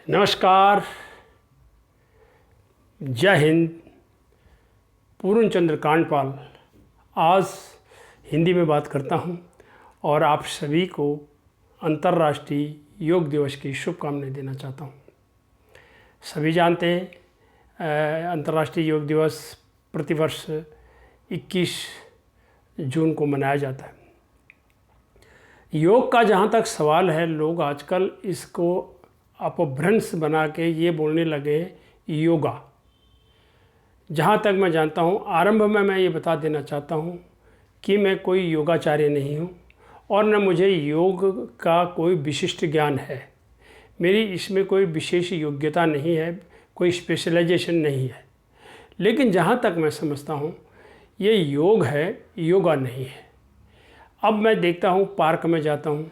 नमस्कार, जय हिंद। पूर्ण चंद्र कांडपाल आज हिंदी में बात करता हूं और आप सभी को अंतर्राष्ट्रीय योग दिवस की शुभकामनाएं देना चाहता हूं। सभी जानते हैं अंतर्राष्ट्रीय योग दिवस प्रतिवर्ष 21 जून को मनाया जाता है। योग का जहाँ तक सवाल है, लोग आजकल इसको अपभ्रंश बना के ये बोलने लगे योगा। जहाँ तक मैं जानता हूँ, आरंभ में मैं ये बता देना चाहता हूँ कि मैं कोई योगाचार्य नहीं हूँ और न मुझे योग का कोई विशिष्ट ज्ञान है। मेरी इसमें कोई विशेष योग्यता नहीं है, कोई स्पेशलाइजेशन नहीं है। लेकिन जहाँ तक मैं समझता हूँ, ये योग है, योगा नहीं है। अब मैं देखता हूँ, पार्क में जाता हूँ,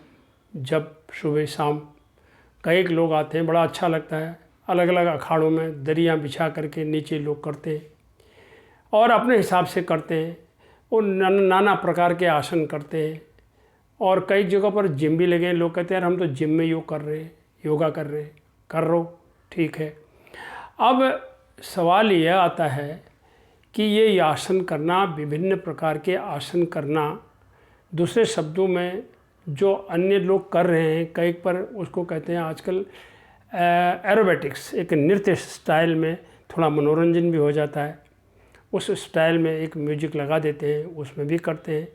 जब सुबह शाम कई लोग आते हैं, बड़ा अच्छा लगता है। अलग अलग अखाड़ों में दरियाँ बिछा करके नीचे लोग करते हैं और अपने हिसाब से करते हैं। वो नाना प्रकार के आसन करते हैं और कई जगह पर जिम भी लगे हैं। लोग कहते हैं यार हम तो जिम में योग कर रहे हैं, योगा कर रहे हैं। कर रो, ठीक है। अब सवाल यह आता है कि ये आसन करना, विभिन्न प्रकार के आसन करना, दूसरे शब्दों में जो अन्य लोग कर रहे हैं, कई पर उसको कहते हैं आजकल एरोबेटिक्स। एक नृत्य स्टाइल में थोड़ा मनोरंजन भी हो जाता है। उस स्टाइल में एक म्यूजिक लगा देते हैं, उसमें भी करते हैं।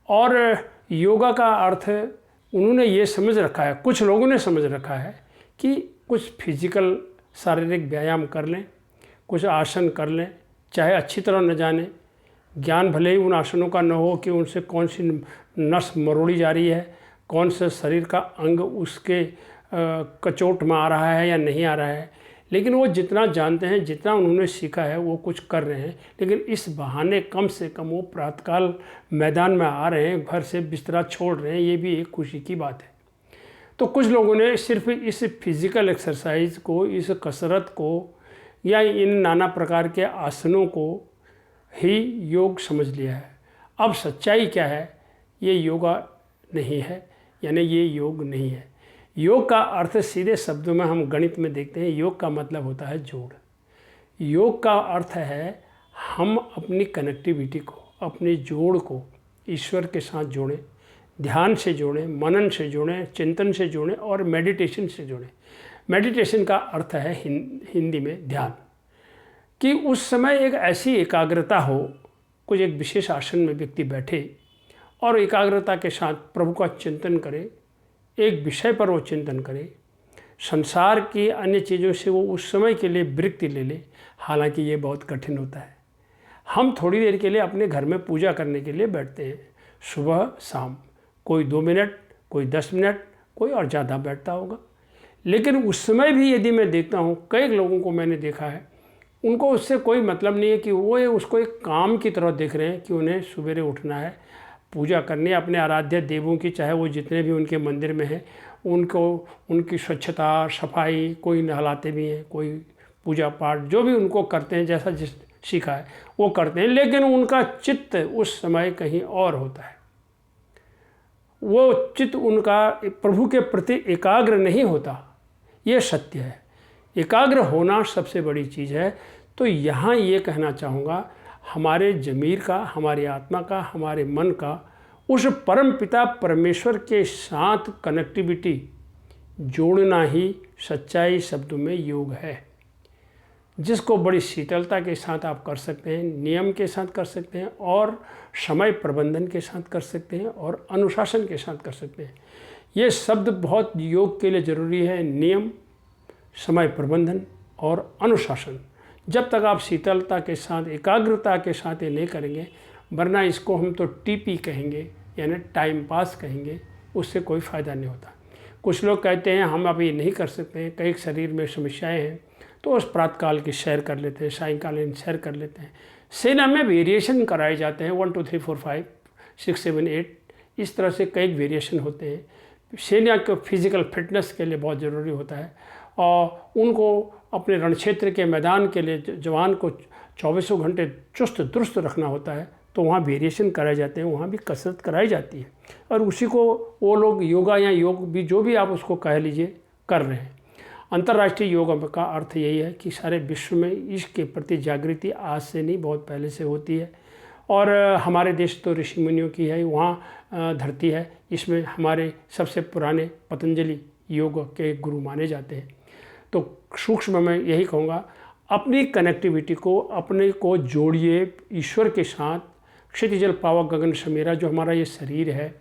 और योगा का अर्थ उन्होंने ये समझ रखा है, कुछ लोगों ने समझ रखा है कि कुछ फिजिकल शारीरिक व्यायाम कर लें, कुछ आसन कर लें, चाहे अच्छी तरह न जाने, ज्ञान भले ही उन आसनों का न हो कि उनसे कौन सी नस मरोड़ी जा रही है, कौन सा शरीर का अंग उसके कचोट में आ रहा है या नहीं आ रहा है, लेकिन वो जितना जानते हैं, जितना उन्होंने सीखा है, वो कुछ कर रहे हैं। लेकिन इस बहाने कम से कम वो प्रातःकाल मैदान में आ रहे हैं, घर से बिस्तरा छोड़ रहे हैं, ये भी एक खुशी की बात है। तो कुछ लोगों ने सिर्फ इस फिज़िकल एक्सरसाइज को, इस कसरत को या इन नाना प्रकार के आसनों को ही योग समझ लिया है। अब सच्चाई क्या है? ये योगा नहीं है, यानी ये योग नहीं है। योग का अर्थ सीधे शब्दों में हम गणित में देखते हैं, योग का मतलब होता है जोड़। योग का अर्थ है हम अपनी कनेक्टिविटी को, अपने जोड़ को ईश्वर के साथ जोड़ें, ध्यान से जोड़ें, मनन से जोड़ें, चिंतन से जोड़ें और मेडिटेशन से जोड़ें। मेडिटेशन का अर्थ है हिंदी में ध्यान, कि उस समय एक ऐसी एकाग्रता हो, कुछ एक विशेष आसन में व्यक्ति बैठे और एकाग्रता के साथ प्रभु का चिंतन करे, एक विषय पर वो चिंतन करे, संसार की अन्य चीज़ों से वो उस समय के लिए विरक्ति ले ले। हालांकि ये बहुत कठिन होता है। हम थोड़ी देर के लिए अपने घर में पूजा करने के लिए बैठते हैं, सुबह शाम, कोई 2 मिनट, कोई 10 मिनट, कोई और ज़्यादा बैठता होगा। लेकिन उस समय भी यदि मैं देखता हूँ, कई लोगों को मैंने देखा है, उनको उससे कोई मतलब नहीं है कि वो उसको एक काम की तरह देख रहे हैं कि उन्हें सवेरे उठना है, पूजा करनी है अपने आराध्य देवों की, चाहे वो जितने भी उनके मंदिर में हैं, उनको उनकी स्वच्छता, सफाई, कोई नहलाते भी हैं, कोई पूजा पाठ जो भी उनको करते हैं, जैसा जिस सीखा है वो करते हैं। लेकिन उनका चित्त उस समय कहीं और होता है। वो चित्त उनका प्रभु के प्रति एकाग्र नहीं होता, ये सत्य है। एकाग्र होना सबसे बड़ी चीज़ है। तो यहाँ ये कहना चाहूँगा, हमारे ज़मीर का, हमारी आत्मा का, हमारे मन का उस परम पिता परमेश्वर के साथ कनेक्टिविटी जोड़ना ही सच्चाई शब्दों में योग है, जिसको बड़ी शीतलता के साथ आप कर सकते हैं, नियम के साथ कर सकते हैं और समय प्रबंधन के साथ कर सकते हैं और अनुशासन के साथ कर सकते हैं। ये शब्द बहुत योग के लिए ज़रूरी है, नियम, समय प्रबंधन और अनुशासन। जब तक आप शीतलता के साथ, एकाग्रता के साथ ये नहीं करेंगे, वरना इसको हम तो टीपी कहेंगे, यानी टाइम पास कहेंगे, उससे कोई फ़ायदा नहीं होता। कुछ लोग कहते हैं हम अब ये नहीं कर सकते हैं, कई शरीर में समस्याएं हैं, तो उस प्रातःकाल की सैर कर लेते हैं, सायंकालीन सैर कर लेते हैं। सेना में वेरिएशन कराए जाते हैं, 1 2 3 4 5 6 7 8, इस तरह से कई वेरिएशन होते हैं। सेना को फिजिकल फिटनेस के लिए बहुत ज़रूरी होता है और उनको अपने रण क्षेत्र के मैदान के लिए जवान को 24 घंटे चुस्त दुरुस्त रखना होता है। तो वहाँ वेरिएशन कराए जाते हैं, वहाँ भी कसरत कराई जाती है और उसी को वो लोग योगा या योग भी, जो भी आप उसको कह लीजिए, कर रहे हैं। अंतर्राष्ट्रीय योग का अर्थ यही है कि सारे विश्व में इसके प्रति जागृति आज से नहीं, बहुत पहले से होती है। और हमारे देश तो ऋषि मुनियों की है, वहाँ धरती है। इसमें हमारे सबसे पुराने पतंजलि योग के गुरु माने जाते हैं। तो सूक्ष्म में यही कहूँगा, अपनी कनेक्टिविटी को, अपने को जोड़िए ईश्वर के साथ। क्षितिजल पावक गगन समेरा, जो हमारा ये शरीर है,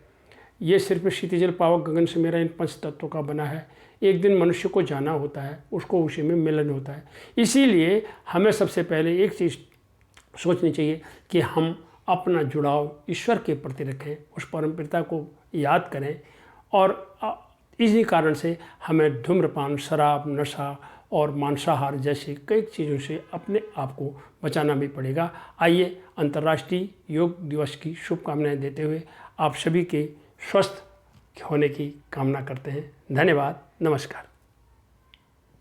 ये सिर्फ क्षितिजल पावक गगन समेरा इन 5 तत्वों का बना है। एक दिन मनुष्य को जाना होता है, उसको उसी में मिलन होता है। इसीलिए हमें सबसे पहले एक चीज़ सोचनी चाहिए कि हम अपना जुड़ाव ईश्वर के प्रति रखें, उस परम पिता को याद करें। और इसी कारण से हमें धूम्रपान, शराब, नशा और मांसाहार जैसी कई चीज़ों से अपने आप को बचाना भी पड़ेगा। आइए अंतर्राष्ट्रीय योग दिवस की शुभकामनाएं देते हुए आप सभी के स्वस्थ होने की कामना करते हैं। धन्यवाद, नमस्कार।